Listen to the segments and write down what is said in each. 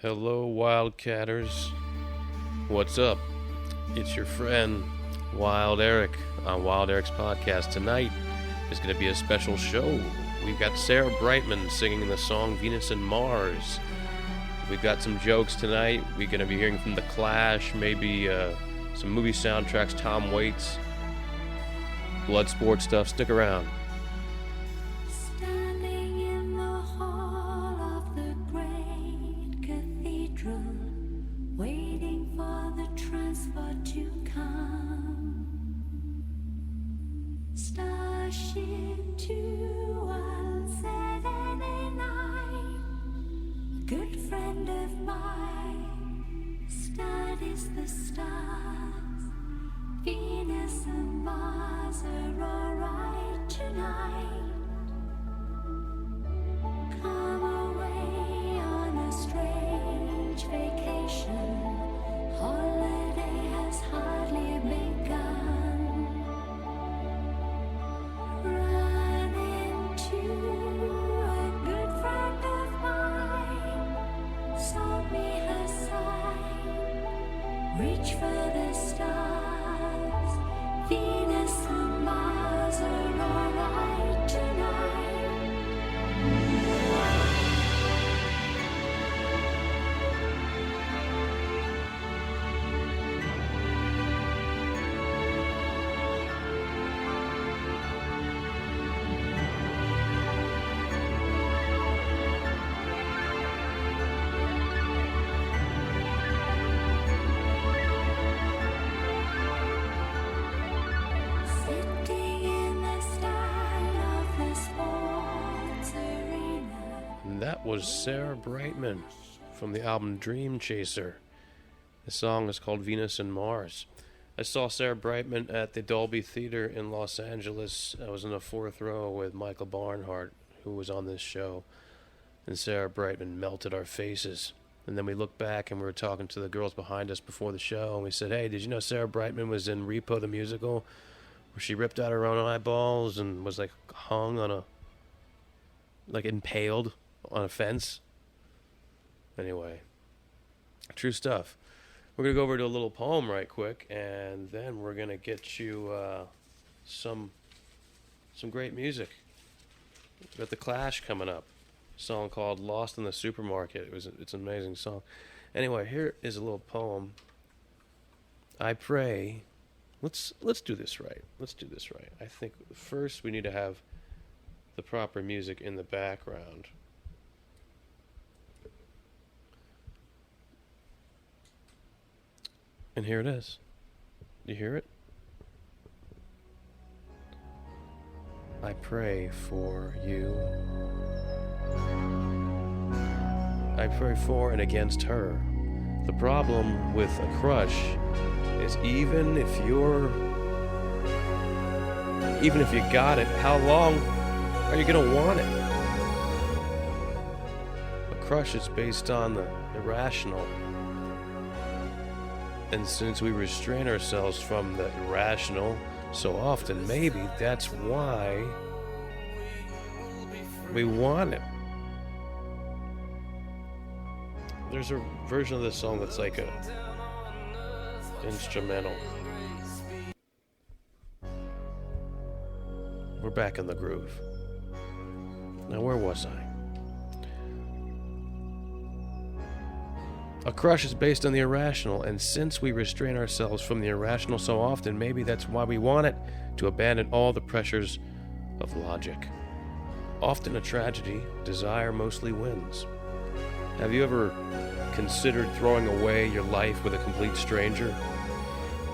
Hello, Wildcatters. What's up? It's your friend, Wild Eric, on Wild Eric's podcast. Tonight is going to be a special show. We've got Sarah Brightman singing the song Venus and Mars. We've got some jokes tonight. We're going to be hearing from The Clash, maybe some movie soundtracks, Tom Waits, Bloodsport stuff. Stick around. Venus and Mars are alright tonight. Come away on a strange vacation. Holiday has hardly begun. Run into a good friend of mine. Saw me her side. Reach for the stars. Venus and Mars are alright tonight. That was Sarah Brightman from the album Dream Chaser. The song is called Venus and Mars. I saw Sarah Brightman at the Dolby Theater in Los Angeles. I was in the fourth row with Michael Barnhart, who was on this show. And Sarah Brightman melted our faces. And then we looked back and we were talking to the girls behind us before the show. And we said, hey, did you know Sarah Brightman was in Repo the Musical? Where she ripped out her own eyeballs and was like hung on impaled on a fence. Anyway, true stuff. We're going to go over to a little poem right quick, and then we're going to get you some great music. We've got The Clash coming up. A song called Lost in the Supermarket. It's an amazing song. Anyway, here is a little poem. I pray. Let's do this right. I think first we need to have the proper music in the background. And here it is. You hear it? I pray for you. I pray for and against her. The problem with a crush is even if you got it, how long are you gonna want it? A crush is based on the irrational. And since we restrain ourselves from the irrational so often, maybe that's why we want it. There's a version of this song that's like a instrumental. We're back in the groove. Now, where was I? A crush is based on the irrational, and since we restrain ourselves from the irrational so often, maybe that's why we want it, to abandon all the pressures of logic. Often a tragedy, desire mostly wins. Have you ever considered throwing away your life with a complete stranger?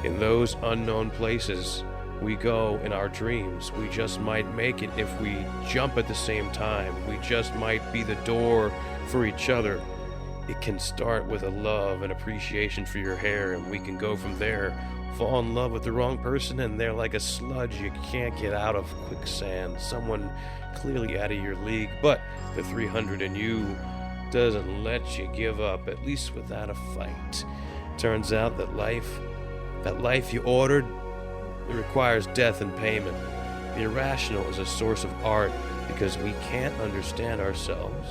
In those unknown places we go in our dreams, we just might make it if we jump at the same time. We just might be the door for each other. It can start with a love and appreciation for your hair, and we can go from there. Fall in love with the wrong person, and they're like a sludge you can't get out of quicksand. Someone clearly out of your league, but the 300 in you doesn't let you give up, at least without a fight. Turns out that life you ordered, it requires death and payment. The irrational is a source of art because we can't understand ourselves.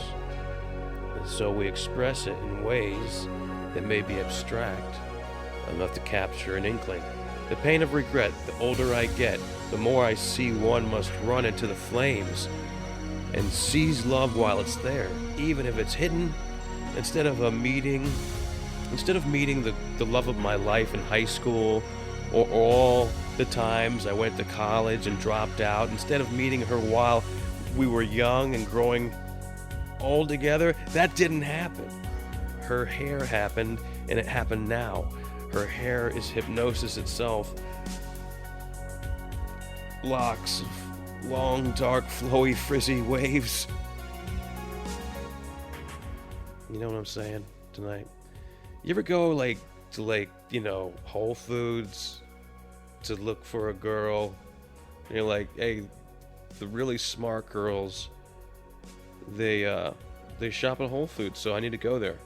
so we express it in ways that may be abstract enough to capture an inkling. The pain of regret, the older I get, the more I see one must run into the flames and seize love while it's there, even if it's hidden. Instead of meeting the love of my life in high school, or all the times I went to college and dropped out, instead of meeting her while we were young and growing old together, that didn't happen. Her hair happened, and it happened now. Her hair is hypnosis itself. Locks of long, dark, flowy, frizzy waves. You know what I'm saying tonight? You ever go to Whole Foods to look for a girl? And you're like, hey, the really smart girls, they shop at Whole Foods, so I need to go there.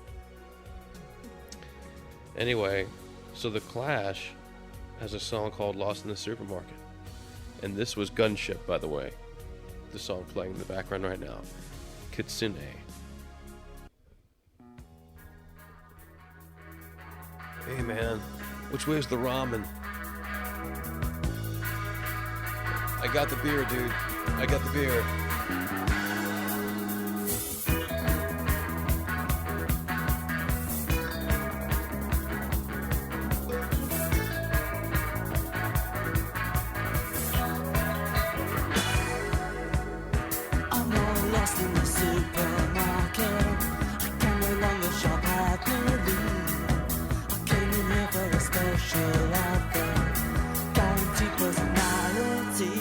Anyway, so The Clash has a song called Lost in the Supermarket. And this was Gunship, by the way. The song playing in the background right now. Kitsune. Hey man, which way's the ramen? I got the beer, dude. I got the beer. I'm all lost in the supermarket. I can no longer shop happily. I came in here for a special offer, guaranteed personality.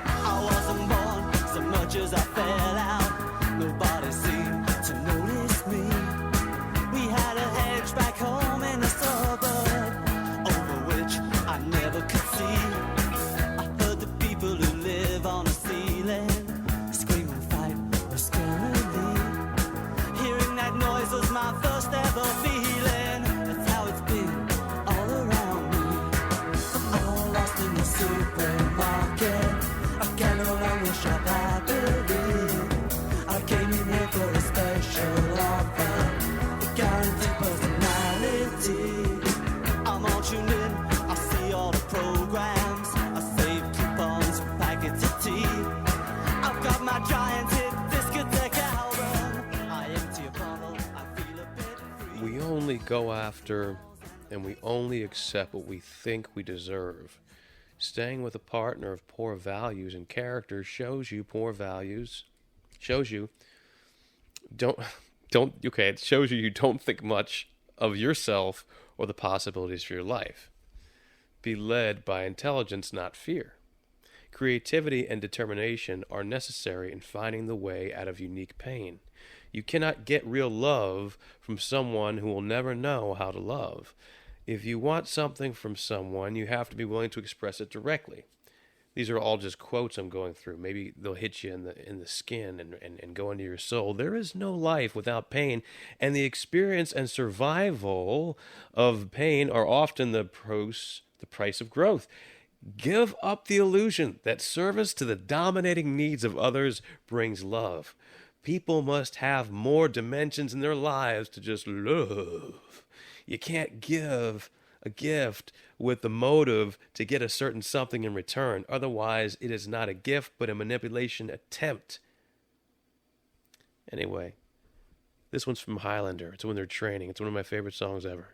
I wasn't born so much as I fell out. Nobody seemed to notice me. We had a hedge back home in the suburb, over which I never could see. I heard the people who live on the ceiling scream and fight muscularly. Hearing that noise was my first ever feeling. That's how it's been all around me. I'm all lost in the supermarket. I can no longer shop happily. I came in here for a special offer, a guaranteed personality. I'm all tuned in, I see all the programs. I save coupons for packets of tea. I've got my giant hit discotheque album. I empty a bottle, I feel a bit free. We only go after and we only accept what we think we deserve. Staying with a partner of poor values and character shows you poor values. Shows you it shows you don't think much of yourself or the possibilities for your life. Be led by intelligence, not fear. Creativity and determination are necessary in finding the way out of unique pain. You cannot get real love from someone who will never know how to love. If you want something from someone, you have to be willing to express it directly. These are all just quotes I'm going through. Maybe they'll hit you in the skin and go into your soul. There is no life without pain, and the experience and survival of pain are often the price of growth. Give up the illusion that service to the dominating needs of others brings love. People must have more dimensions in their lives to just love. You can't give a gift with the motive to get a certain something in return. Otherwise, it is not a gift, but a manipulation attempt. Anyway, this one's from Highlander. It's when they're training. It's one of my favorite songs ever.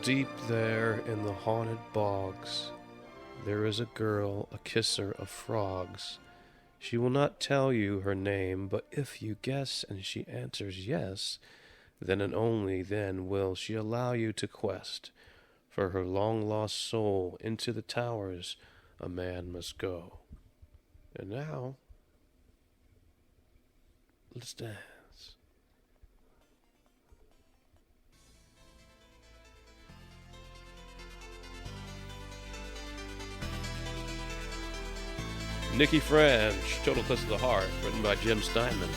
Deep there in the haunted bogs, there is a girl, a kisser of frogs. She will not tell you her name, but if you guess and she answers yes, then and only then will she allow you to quest. For her long-lost soul into the towers a man must go. And now, let's dance. Nikki French, Total Eclipse of the Heart, written by Jim Steinman.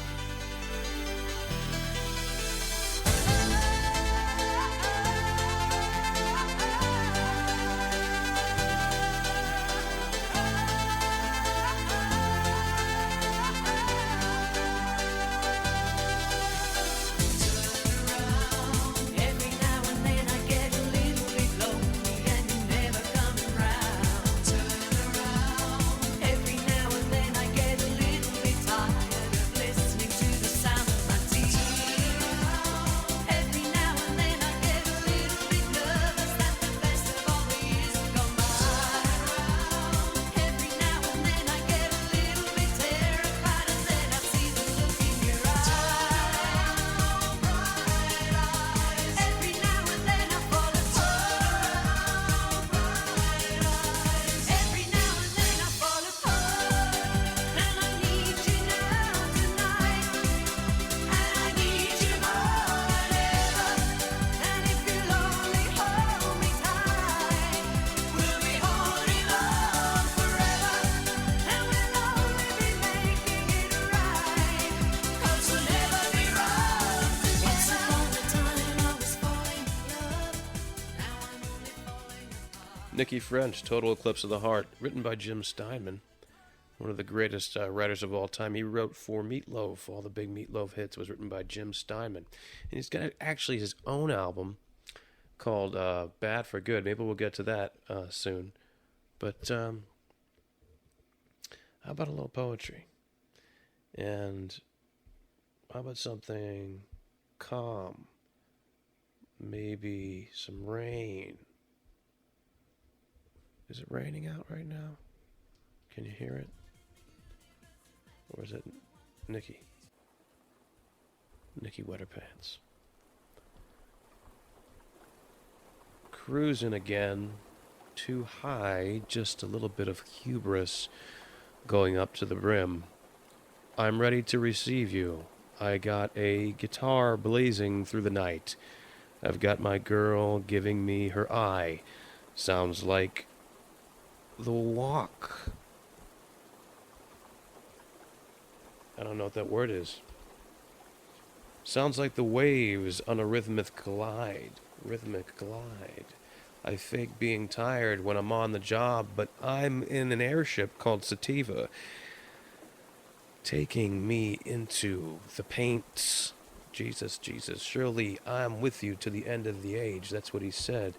Nikki French, Total Eclipse of the Heart, written by Jim Steinman, one of the greatest writers of all time. He wrote for Meatloaf. All the big Meatloaf hits was written by Jim Steinman. And he's got actually his own album called Bad for Good. Maybe we'll get to that soon. But how about a little poetry? And how about something calm? Maybe some rain. Is it raining out right now? Can you hear it? Or is it Nikki? Nikki Wetterpants. Cruising again. Too high, just a little bit of hubris going up to the brim. I'm ready to receive you. I got a guitar blazing through the night. I've got my girl giving me her eye. Sounds like The Walk. I don't know what that word is. Sounds like the waves on a rhythmic glide. Rhythmic glide. I fake being tired when I'm on the job, but I'm in an airship called Sativa, taking me into the paints. Jesus, Jesus, surely I'm with you to the end of the age. That's what he said.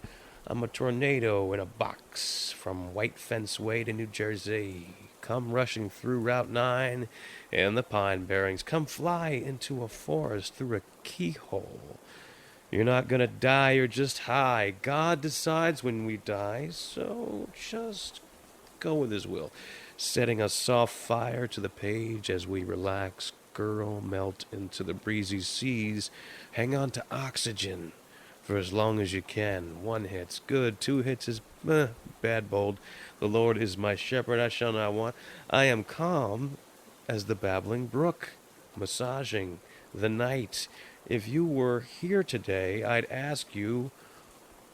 I'm a tornado in a box from White Fence Way to New Jersey. Come rushing through Route 9 and the Pine Barrens. Come fly into a forest through a keyhole. You're not gonna die, you're just high. God decides when we die, so just go with his will. Setting a soft fire to the page as we relax. Girl, melt into the breezy seas. Hang on to oxygen for as long as you can. 1 hit's good, 2 hits is bad, bold. The Lord is my shepherd, I shall not want. I am calm as the babbling brook, massaging the night. If you were here today, I'd ask you,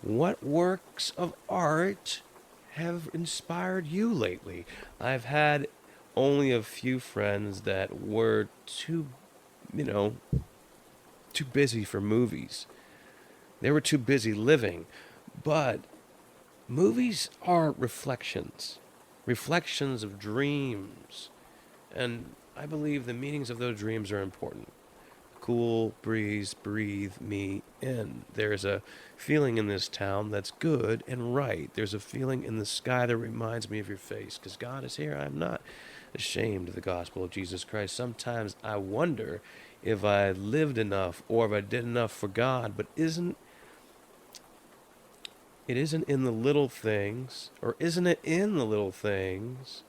what works of art have inspired you lately? I've had only a few friends that were too busy for movies. They were too busy living. But movies are reflections of dreams. And I believe the meanings of those dreams are important. Cool breeze, breathe me in. There's a feeling in this town that's good and right. There's a feeling in the sky that reminds me of your face. Because God is here. I'm not ashamed of the gospel of Jesus Christ. Sometimes I wonder if I lived enough or if I did enough for God. But isn't It isn't in the little things, or isn't it in the little things,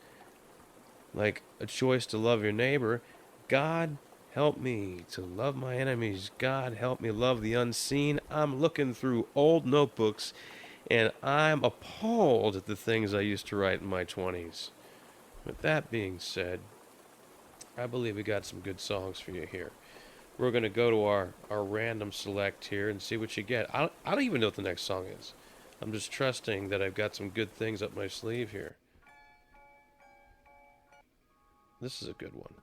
like a choice to love your neighbor? God help me to love my enemies. God help me love the unseen. I'm looking through old notebooks and I'm appalled at the things I used to write in my 20s. With that being said, I believe we got some good songs for you here. We're going to go to our random select here and see what you get. I don't even know what the next song is. I'm just trusting that I've got some good things up my sleeve here. This is a good one.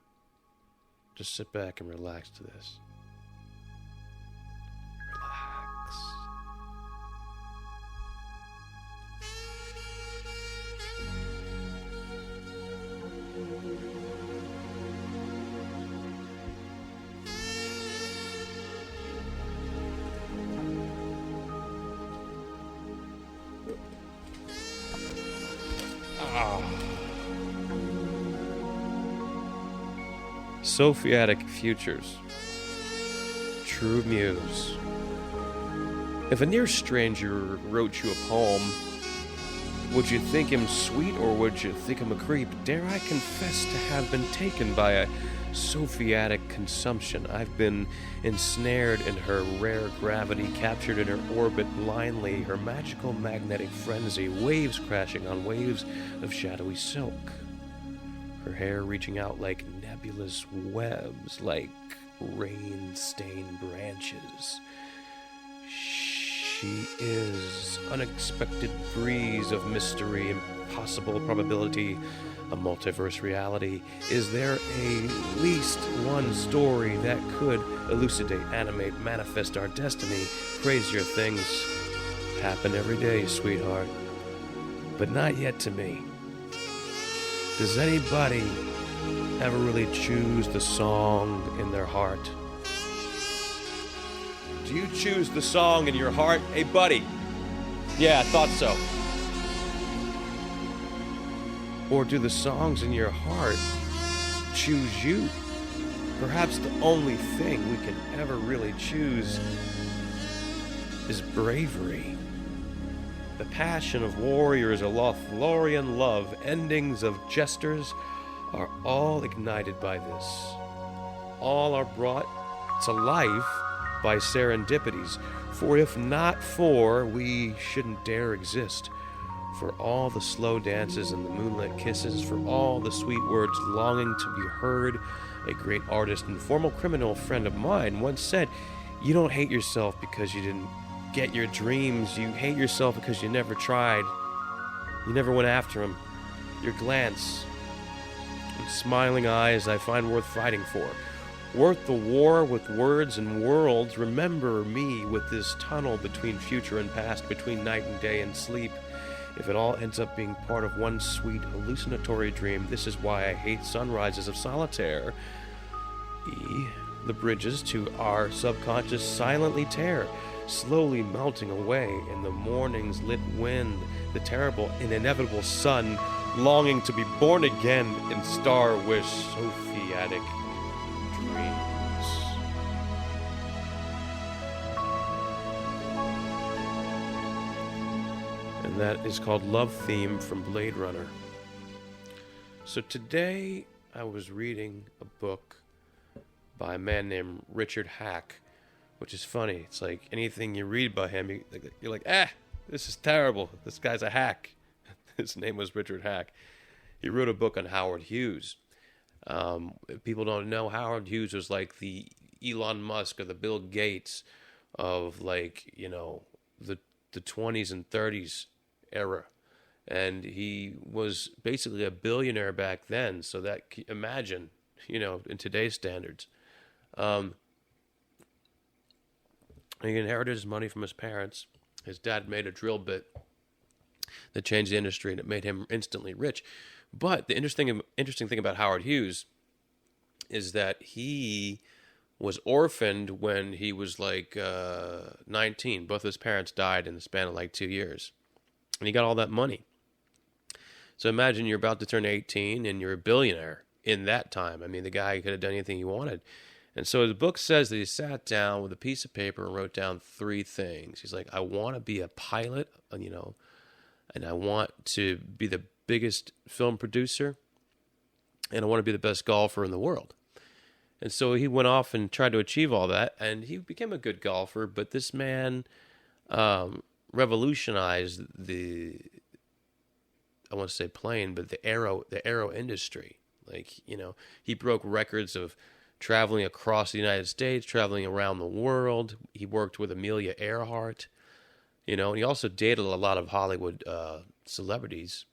Just sit back and relax to this. Relax. Sophiatic Futures. True Muse. If a near stranger wrote you a poem, would you think him sweet or would you think him a creep? Dare I confess to have been taken by a Sophiatic consumption. I've been ensnared in her rare gravity, captured in her orbit blindly, her magical magnetic frenzy, waves crashing on waves of shadowy silk. Her hair reaching out like nebulous webs, like rain-stained branches. She is unexpected breeze of mystery, impossible probability, a multiverse reality. Is there at least one story that could elucidate, animate, manifest our destiny? Crazier things happen every day, sweetheart, but not yet to me. Does anybody ever really choose the song in their heart? Do you choose the song in your heart? Hey, buddy. Yeah, I thought so. Or do the songs in your heart choose you? Perhaps the only thing we can ever really choose is bravery. The passion of warriors, a Lothlorien love, endings of jesters are all ignited by this. All are brought to life by serendipities. For if not for, we shouldn't dare exist. For all the slow dances and the moonlit kisses, for all the sweet words longing to be heard, a great artist and former criminal friend of mine once said, "You don't hate yourself because you didn't get your dreams. You hate yourself because you never tried. You never went after them. Your glance and smiling eyes I find worth fighting for. Worth the war with words and worlds. Remember me with this tunnel between future and past, between night and day and sleep. If it all ends up being part of one sweet hallucinatory dream, this is why I hate sunrises of solitaire. The bridges to our subconscious silently tear, slowly melting away in the morning's lit wind, the terrible and inevitable sun, longing to be born again in star-wish Sophiatic dreams." And that is called Love Theme from Blade Runner. So today I was reading a book by a man named Richard Hack, which is funny. It's like anything you read by him, you're like, this is terrible. This guy's a hack. His name was Richard Hack. He wrote a book on Howard Hughes. If people don't know, Howard Hughes was like the Elon Musk or the Bill Gates of the 20s and 30s era. And he was basically a billionaire back then. So that, imagine, in today's standards. He inherited his money from his parents. His dad made a drill bit that changed the industry, and it made him instantly rich. But the interesting thing about Howard Hughes is that he was orphaned when he was 19. Both of his parents died in the span of 2 years. And he got all that money. So imagine you're about to turn 18 and you're a billionaire in that time. I mean, the guy could have done anything he wanted. And so the book says that he sat down with a piece of paper and wrote down 3 things. He's like, I want to be a pilot, and I want to be the biggest film producer, and I want to be the best golfer in the world. And so he went off and tried to achieve all that, and he became a good golfer, but this man revolutionized I want to say plane, but the aero industry. Like, he broke records of traveling across the United States, traveling around the world. He worked with Amelia Earhart, and he also dated a lot of Hollywood celebrities.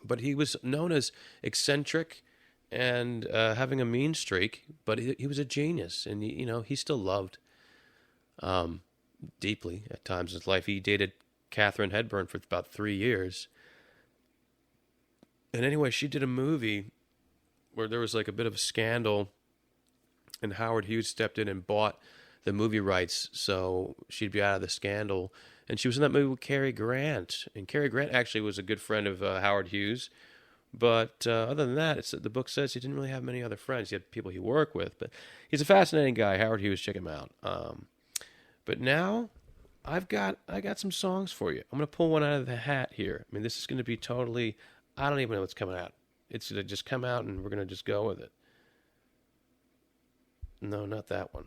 But he was known as eccentric and having a mean streak, but he was a genius, and he still loved deeply at times in his life. He dated Katharine Hepburn for about 3 years. And anyway, she did a movie where there was like a bit of a scandal, and Howard Hughes stepped in and bought the movie rights so she'd be out of the scandal. And she was in that movie with Cary Grant. And Cary Grant actually was a good friend of Howard Hughes. But other than that, the book says he didn't really have many other friends. He had people he worked with. But he's a fascinating guy. Howard Hughes, check him out. But now I got some songs for you. I'm going to pull one out of the hat here. I mean, this is going to be totally, I don't even know what's coming out. It's going to just come out and we're going to just go with it. No, not that one.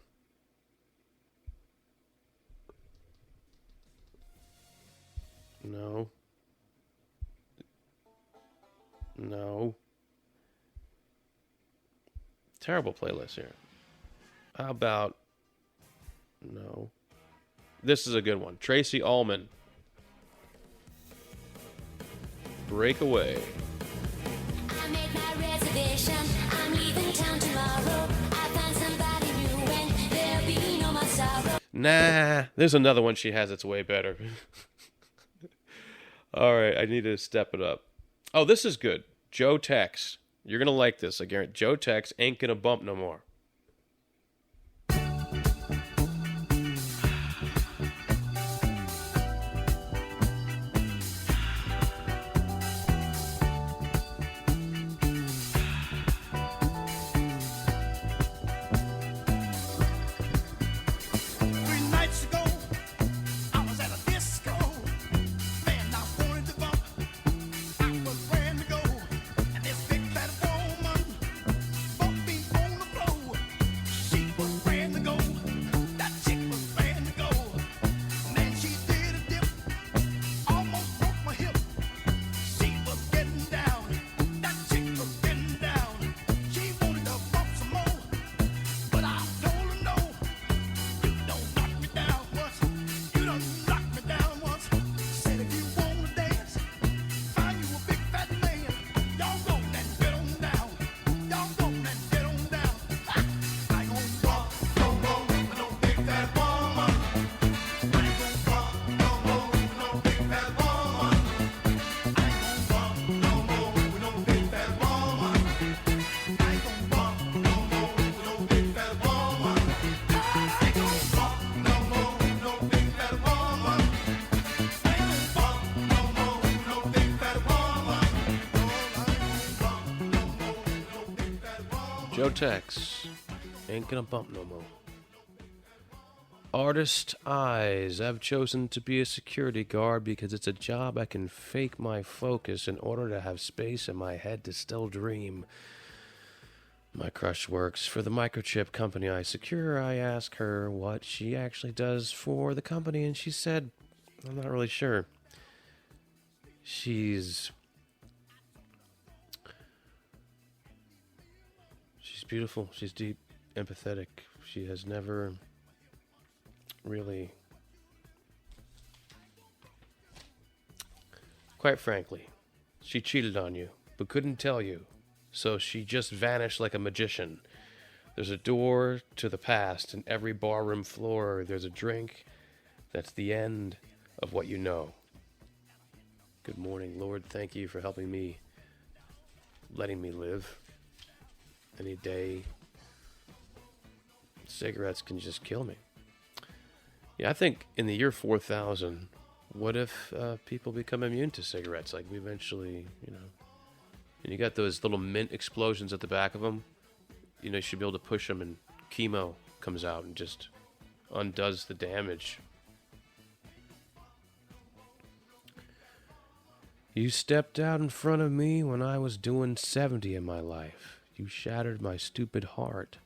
No. Terrible playlist here. How about... No. This is a good one. Tracy Ullman. Breakaway. I made my reservation. I'm leaving town tomorrow. I find somebody new and there'll be no more sorrow. Nah, there's another one she has that's way better. All right, I need to step it up. Oh, this is good. Joe Tex. You're going to like this, I guarantee. Joe Tex ain't going to bump no more. Joe Tex ain't gonna bump no more. Artist Eyes. I've chosen to be a security guard because it's a job I can fake my focus in order to have space in my head to still dream. My crush works for the microchip company I secure. I ask her what she actually does for the company, and she said, I'm not really sure. She's beautiful. She's deep, empathetic. She has never really, quite frankly, she cheated on you, but couldn't tell you. So she just vanished like a magician. There's a door to the past in every barroom floor. There's a drink that's the end of what you know. Good morning, Lord. Thank you for helping me, letting me live. Any day, cigarettes can just kill me. Yeah, I think in the year 4000, what if people become immune to cigarettes? Like we eventually, and you got those little mint explosions at the back of them. You should be able to push them and chemo comes out and just undoes the damage. You stepped out in front of me when I was doing 70 in my life. You shattered my stupid heart.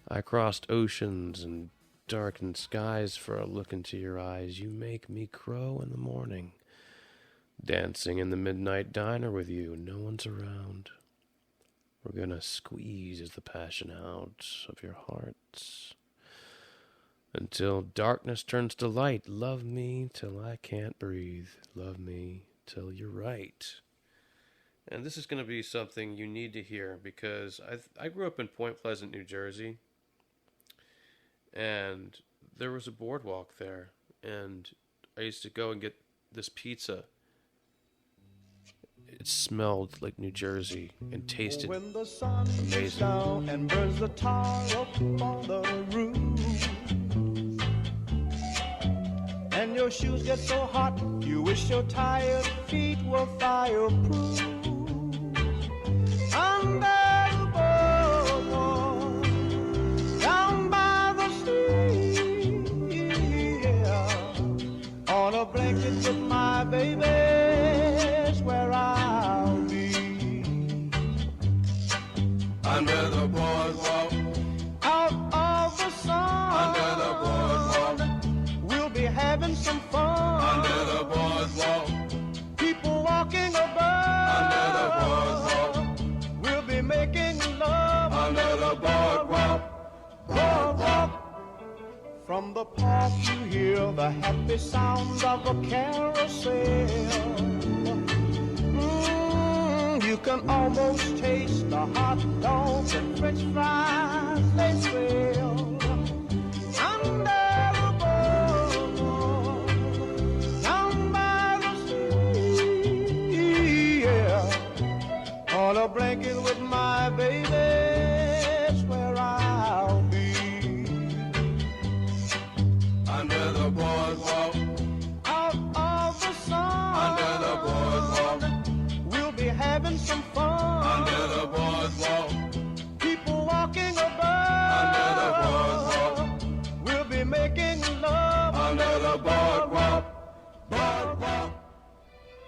I crossed oceans and darkened skies for a look into your eyes. You make me crow in the morning. Dancing in the midnight diner with you, no one's around. We're gonna squeeze the passion out of your hearts. Until darkness turns to light, love me till I can't breathe. Love me till you're right. And this is going to be something you need to hear because I grew up in Point Pleasant, New Jersey. And there was a boardwalk there. And I used to go and get this pizza. It smelled like New Jersey and tasted when the sun amazing. Goes down and burns the tar up on the roof, and your shoes get so hot you wish your tired feet were fireproof. Under the boardwalk, down by the sea, yeah, on a blanket with my baby's where I'll be. Under the boardwalk, out of the sun. Under the boardwalk, we'll be having some fun. Under the boardwalk, people walking about. Under the boardwalk, we'll be making love. Under the boardwalk, boardwalk. From the park you hear the happy sounds of a carousel. You can almost taste the hot dogs and french fries they sell. Under the boardwalk, down by the sea, yeah, on a blanket with my baby, that's where I'll be. Under the boardwalk, out of the sun. Under the boardwalk, we'll be having some fun. Under the boardwalk, people walking about. Under the boardwalk, we'll be making love. Under the boardwalk, boardwalk.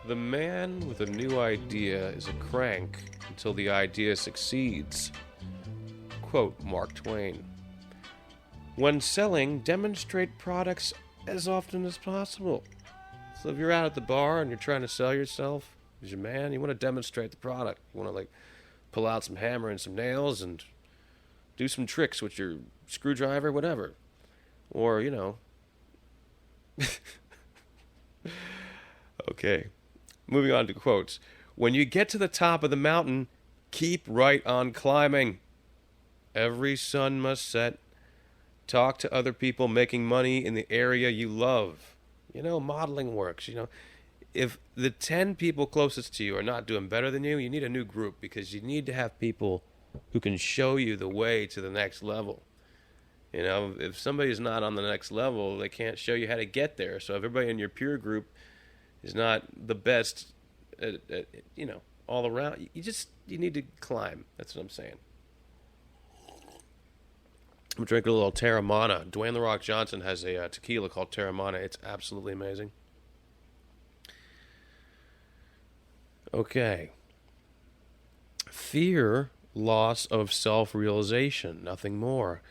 The man with a new idea is a crank until the idea succeeds. Quote Mark Twain. When selling, demonstrate products as often as possible. So if you're out at the bar and you're trying to sell yourself as your man, you want to demonstrate the product. You want to pull out some hammer and some nails and do some tricks with your screwdriver, whatever. Or, Okay. Moving on to quotes. When you get to the top of the mountain, keep right on climbing. Every sun must set. Talk to other people making money in the area you love. Modeling works. If the 10 people closest to you are not doing better than you, you need a new group because you need to have people who can show you the way to the next level. If somebody's not on the next level, they can't show you how to get there. So if everybody in your peer group is not the best at all around, you need to climb. That's what I'm saying. I'm drinking a little Terramana. Dwayne "The Rock" Johnson has a tequila called Terramana. It's absolutely amazing. Okay. Fear, loss of self-realization, nothing more.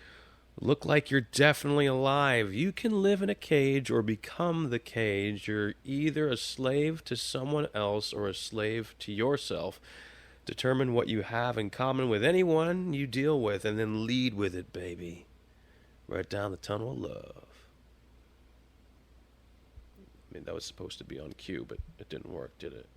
Look like you're definitely alive. You can live in a cage or become the cage. You're either a slave to someone else or a slave to yourself. Determine what you have in common with anyone you deal with and then lead with it, baby. Right down the tunnel of love. That was supposed to be on cue, but it didn't work, did it?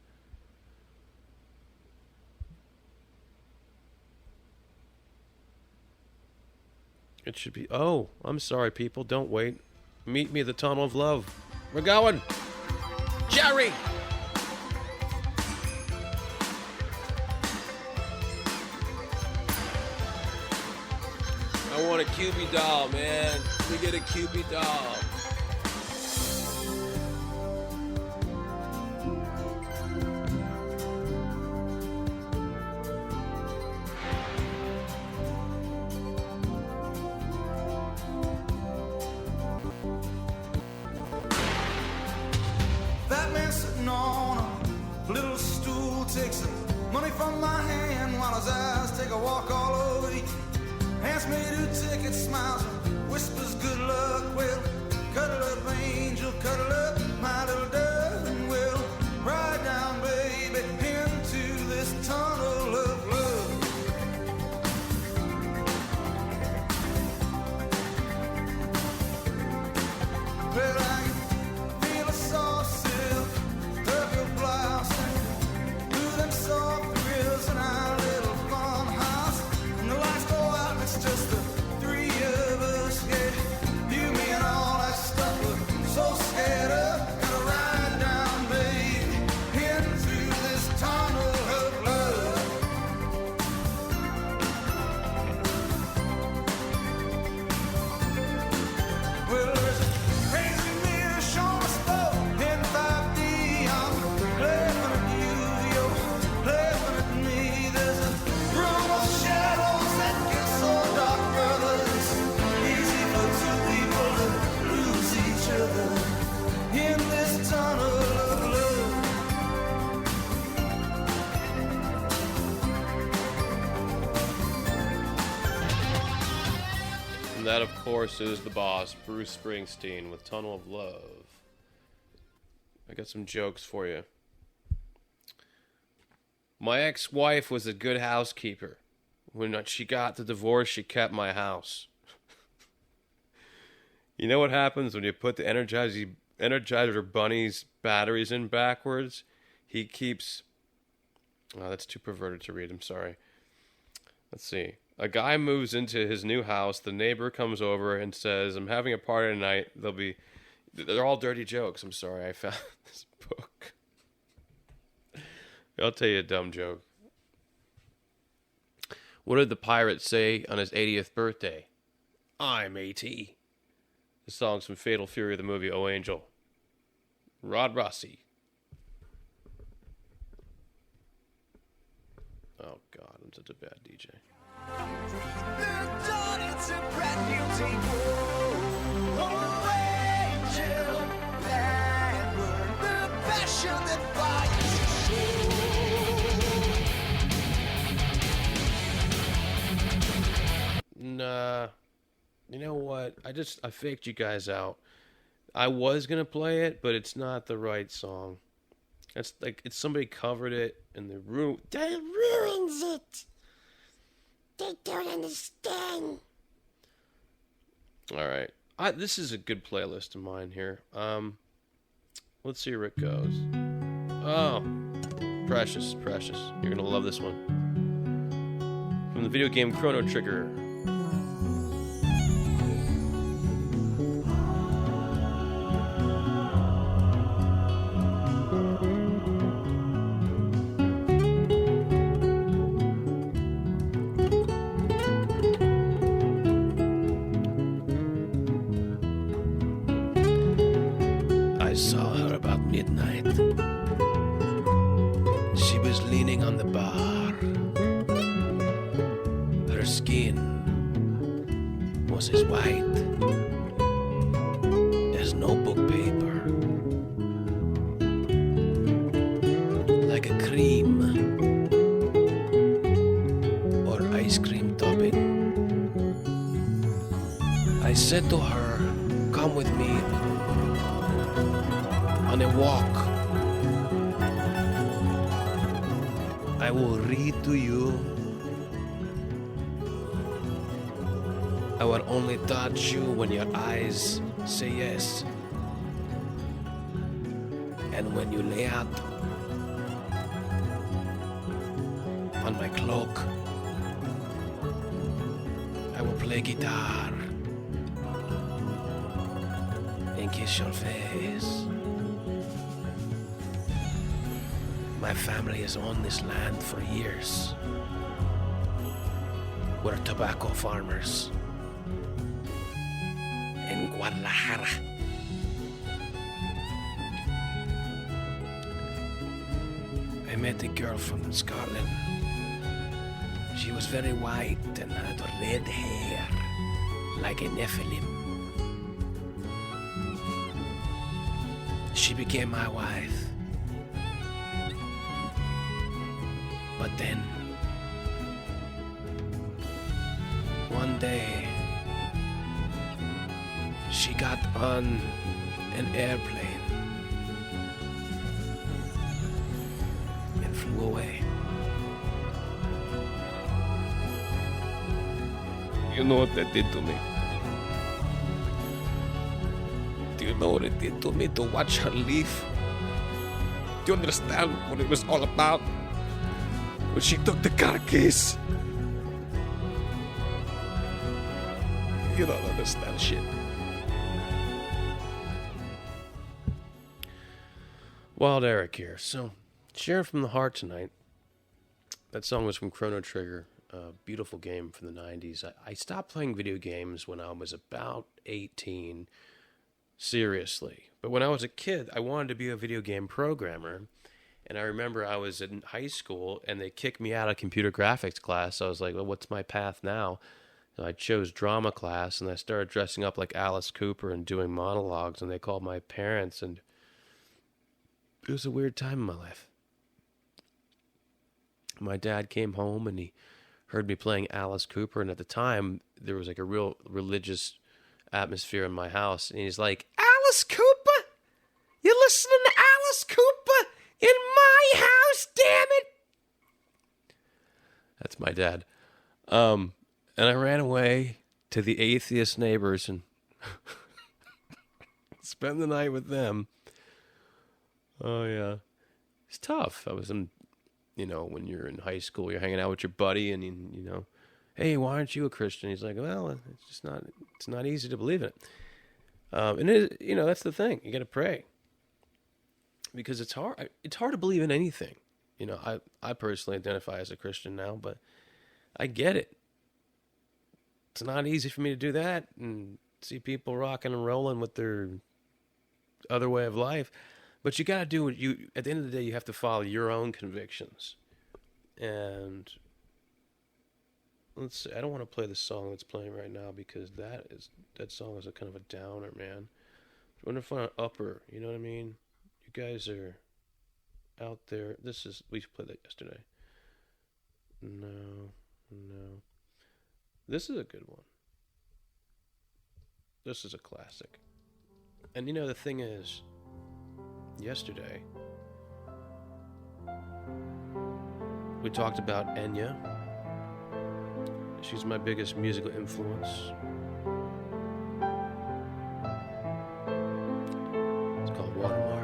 It should be... Oh, I'm sorry, people. Don't wait. Meet me at the tunnel of love. We're going. Jerry! I want a Cupid doll, man. Let me get a Cupid doll. sitting on a little stool, takes some money from my hand while his eyes take a walk all over you. Hands me 2 tickets, smiles, and whispers good luck. Well, cuddle up, angel, cuddle up, my little dove, and we'll ride down, baby, into this tunnel of love. Well, I can feel the soft silk of your blouse and through them soft grills in our little farmhouse. And the lights go out and it's just the 3 of us. Yeah, you, me, and all that stuff we're so scared of. Gotta ride down, baby, into this tunnel of love. Well, there's a crazy mirror showing us both in 5D. I'm laughing at you, you're laughing at me. There's a room of shadows that get so dark, brother. It's easy for 2 people to lose each other in this tunnel of love. And that, of course, is the boss, Bruce Springsteen, with Tunnel of Love. I got some jokes for you. My ex-wife was a good housekeeper. When she got the divorce, she kept my house. You know what happens when you put the Energizer Bunny's batteries in backwards? He keeps... Oh, that's too perverted to read. I'm sorry. Let's see. A guy moves into his new house. The neighbor comes over and says, "I'm having a party tonight. They're all dirty jokes. I'm sorry. I found this book. I'll tell you a dumb joke. What did the pirate say on his 80th birthday? I'm AT. The song's from Fatal Fury of the movie Oh Angel. Rod Rossi. Oh, God, I'm such a bad DJ. It's a brand new day. Oh, angel, that word, the passion that fires your soul. Nah. You know what? I faked you guys out. I was gonna play it, but it's not the right song. It's somebody covered it in the room. That ruins it. They don't understand. All right. This is a good playlist of mine here. Let's see where it goes. Oh, Precious. You're gonna love this one. From the video game Chrono Trigger. I saw her about midnight. She was leaning on the bar. Her skin was as white as notebook paper, like a cream or ice cream topping. I said to her, "Come with me on a walk. I will read to you. I will only touch you when your eyes say yes. And when you lay out on my cloak, I will play guitar and kiss your face. My family has owned this land for years. We're tobacco farmers in Guadalajara. I met a girl from Scotland. She was very white and had red hair, like a Nephilim. She became my wife. But then, one day, she got on an airplane and flew away. You know what that did to me? Do you know what it did to me to watch her leave? Do you understand what it was all about? When she took the car keys. You don't understand shit. Wild Eric here. So, sharing from the heart tonight. That song was from Chrono Trigger. A beautiful game from the 90s. I stopped playing video games when I was about 18. Seriously. But when I was a kid, I wanted to be a video game programmer. And I remember I was in high school and they kicked me out of computer graphics class. So I was like, well, what's my path now? So I chose drama class and I started dressing up like Alice Cooper and doing monologues. And they called my parents, and it was a weird time in my life. My dad came home and he heard me playing Alice Cooper. And at the time, there was like a real religious atmosphere in my house. And he's like, Alice Cooper? You're listening to Alice Cooper in my house, damn it! That's my dad. And I ran away to the atheist neighbors and spent the night with them. Oh, yeah. It's tough. I was in, when you're in high school, you're hanging out with your buddy and, hey, why aren't you a Christian? He's like, well, it's not easy to believe in it. And it, that's the thing. You got to pray. Because it's hard. It's hard to believe in anything. I personally identify as a Christian now, but I get it. It's not easy for me to do that and see people rocking and rolling with their other way of life. But you got to do what at the end of the day, you have to follow your own convictions. And let's see, I don't want to play the song that's playing right now because that song is a kind of a downer, man. I want to find an upper, you know what I mean? You guys are out there. We played that yesterday. No. This is a good one. This is a classic. And the thing is, yesterday, we talked about Enya. She's my biggest musical influence. It's called Watermark.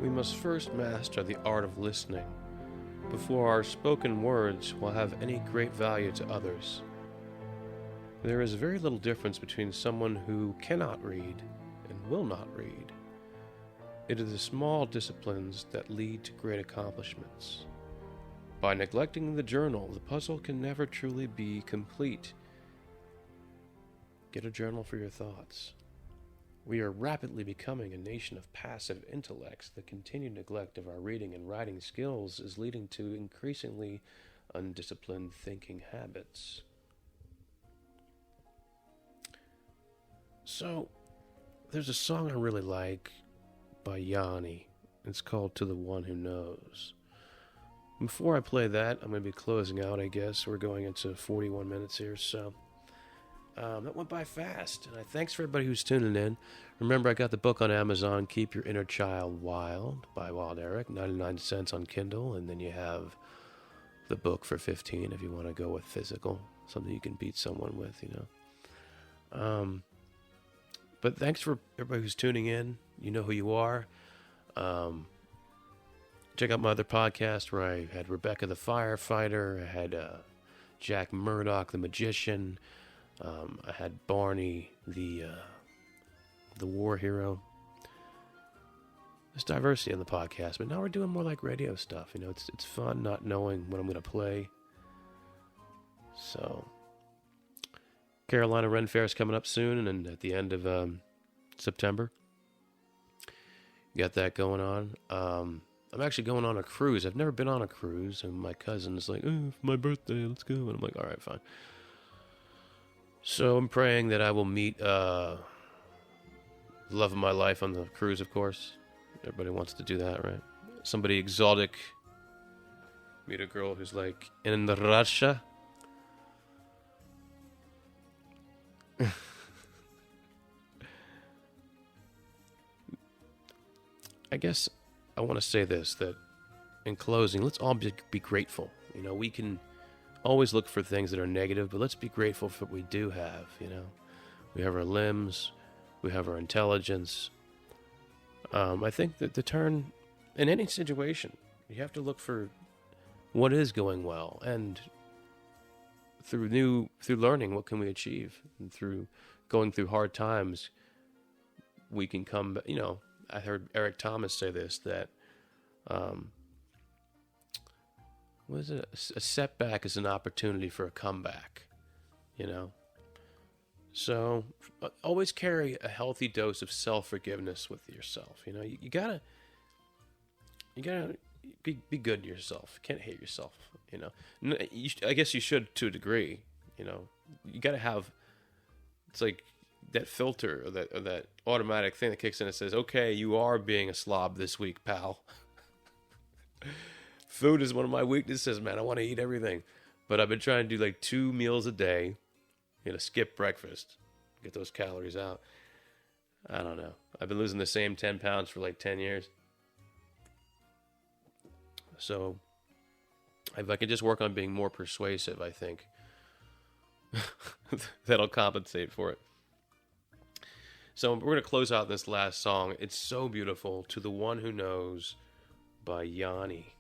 We must first master the art of listening before our spoken words will have any great value to others. There is very little difference between someone who cannot read and will not read. It is the small disciplines that lead to great accomplishments. By neglecting the journal, the puzzle can never truly be complete. Get a journal for your thoughts. We are rapidly becoming a nation of passive intellects. The continued neglect of our reading and writing skills is leading to increasingly undisciplined thinking habits. So, there's a song I really like by Yanni. It's called To the One Who Knows. Before I play that, I'm going to be closing out, I guess. We're going into 41 minutes here, so that went by fast. And thanks for everybody who's tuning in. Remember, I got the book on Amazon, Keep Your Inner Child Wild by Wild Eric, 99 cents on Kindle, and then you have the book for 15 if you want to go with physical, something you can beat someone with, you know. But thanks for everybody who's tuning in. You know who you are. Check out my other podcast where I had Rebecca the firefighter. I had Jack Murdoch the magician. I had Barney the war hero. There's diversity on the podcast, but now we're doing more like radio stuff. You know, it's fun not knowing what I'm going to play. So, Carolina Ren Fair is coming up soon, and at the end of September, you got that going on. I'm actually going on a cruise. I've never been on a cruise, and my cousin's like, "Oh, for my birthday, let's go." And I'm like, "All right, fine." So I'm praying that I will meet the love of my life on the cruise, of course. Everybody wants to do that, right? Somebody exotic. Meet a girl who's like in Russia. I guess I want to say this, that in closing, let's all be grateful. You know, we can always look for things that are negative, but let's be grateful for what we do have, you know. We have our limbs, we have our intelligence. I think that the turn, in any situation, you have to look for what is going well, and through learning, what can we achieve? And through going through hard times, we can come, you know. I heard Eric Thomas say this, that what is it? A setback is an opportunity for a comeback, you know? So always carry a healthy dose of self-forgiveness with yourself. You know, you gotta be good to yourself. You can't hate yourself, you know? I guess you should to a degree, you know? You gotta have, it's like that filter or that automatic thing that kicks in and says, okay, you are being a slob this week, pal. Food is one of my weaknesses, man. I want to eat everything. But I've been trying to do like 2 meals a day, you know, skip breakfast, get those calories out. I don't know. I've been losing the same 10 pounds for like 10 years. So if I could just work on being more persuasive, I think that'll compensate for it. So we're going to close out this last song. It's so beautiful. To the One Who Knows by Yanni.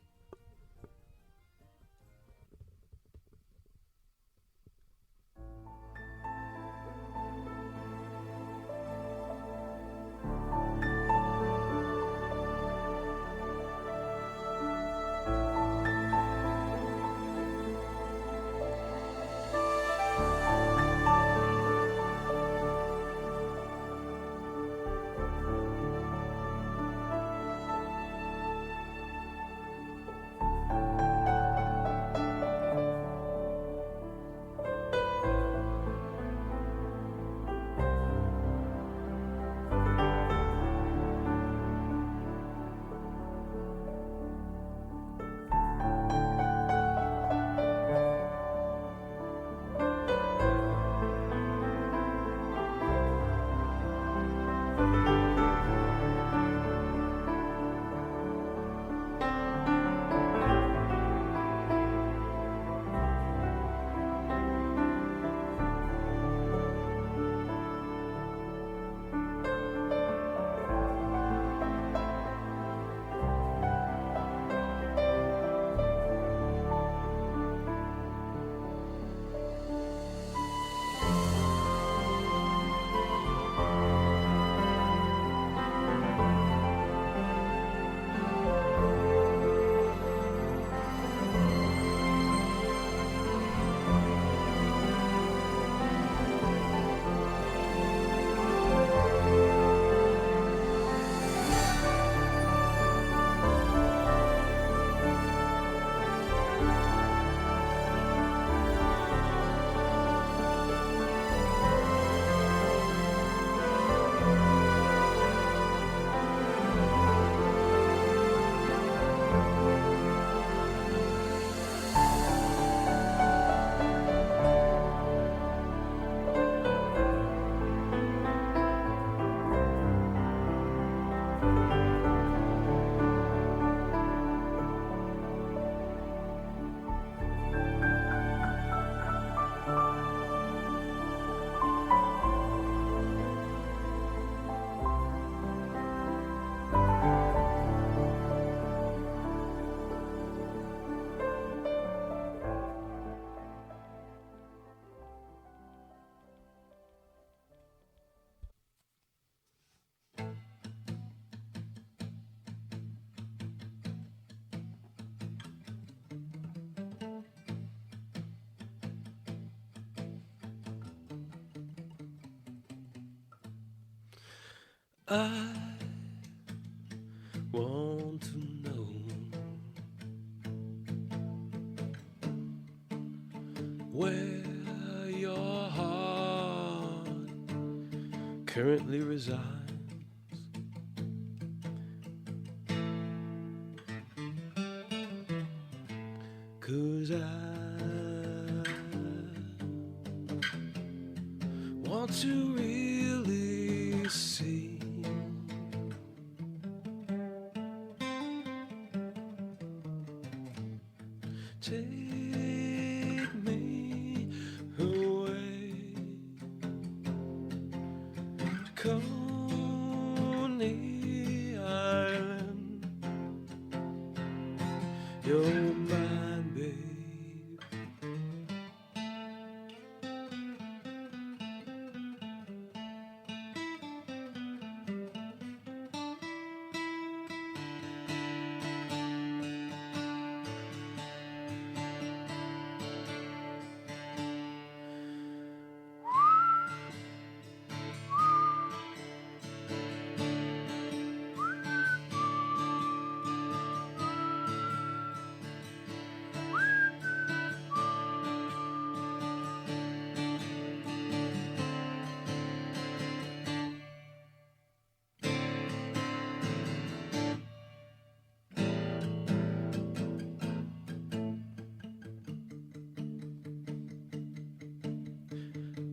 I want to know where your heart currently resides. 'Cause I want to really see take me away to Coney Island. You're mine, babe.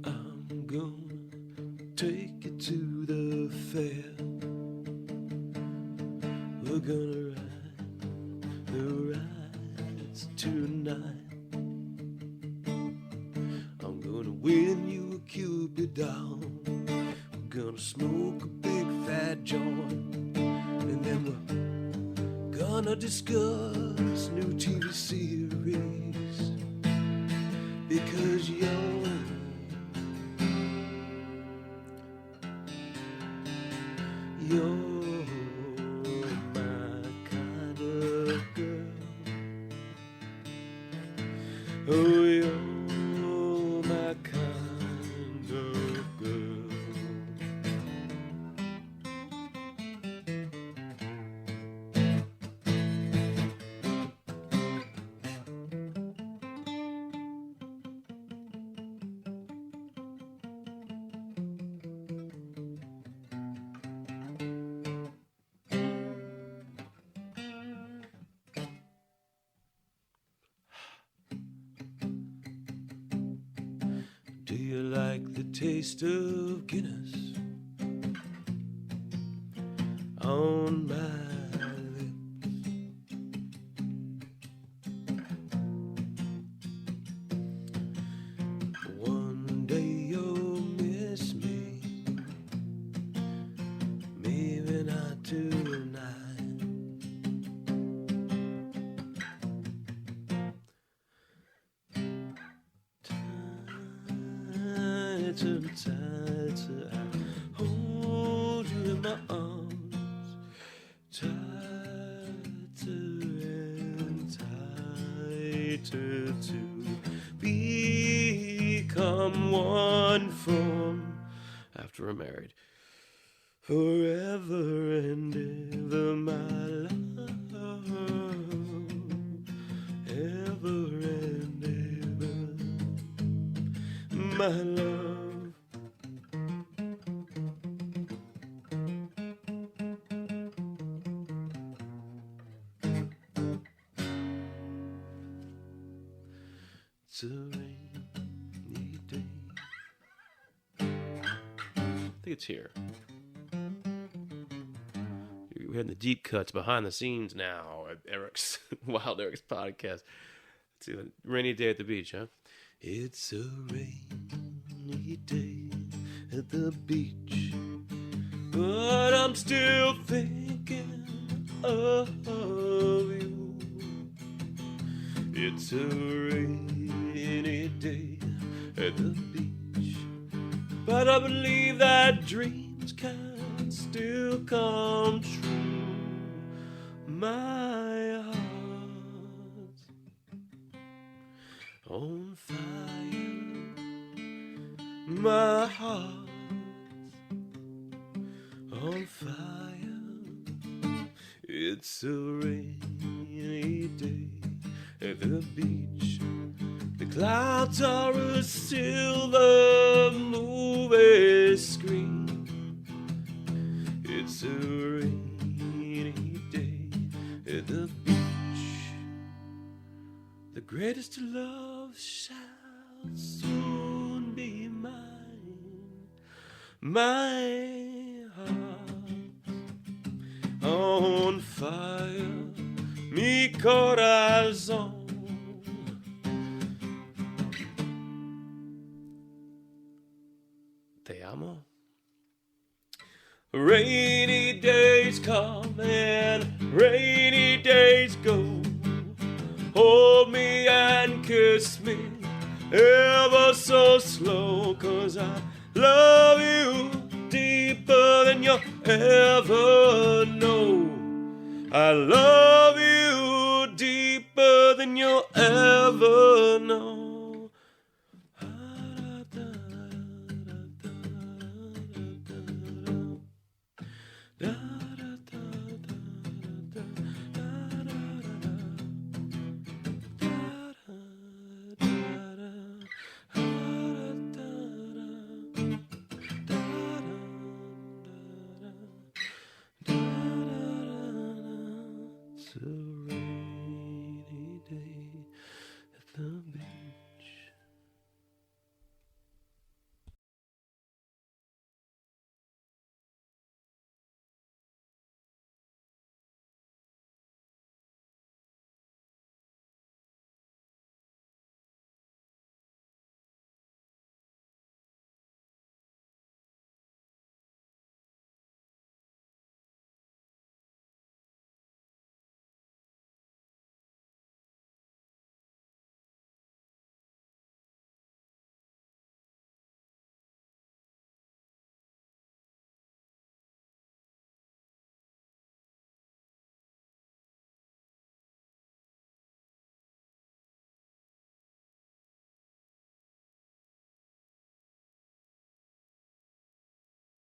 I'm gonna take you to the fair. We're gonna ride the rides tonight. I'm gonna win you a Cupid doll. We're gonna smoke a big fat joint, and then we're gonna discuss new TV series. Because you're my kind of girl. Oh, you're my kind of girl. Do you like the taste of Guinness on my lips? One day you'll miss me, maybe not tonight. Too tight to hold you in my arms, tighter and tighter to become one form after we're married. Forever and ever, my love, ever and ever, my love. It's a rainy day. I think it's here. We're having the deep cuts behind the scenes now at Eric's Wild Eric's podcast. It's a rainy day at the beach, huh? It's a rainy day at the beach, but I'm still thinking of you. It's a rainy day at the beach, but I believe that dreams can still come true. My heart's on fire. My heart's on on fire. It's a rainy day at the beach. The clouds are a silver movie screen. It's a rainy day at the beach. The greatest love shall soon be mine. My heart on fire, mi corazón. Te amo. Rainy days come and rainy days go. Hold me and kiss me ever so slow, 'cause I love you deeper than you'll ever know. I love you deeper than you'll ever know.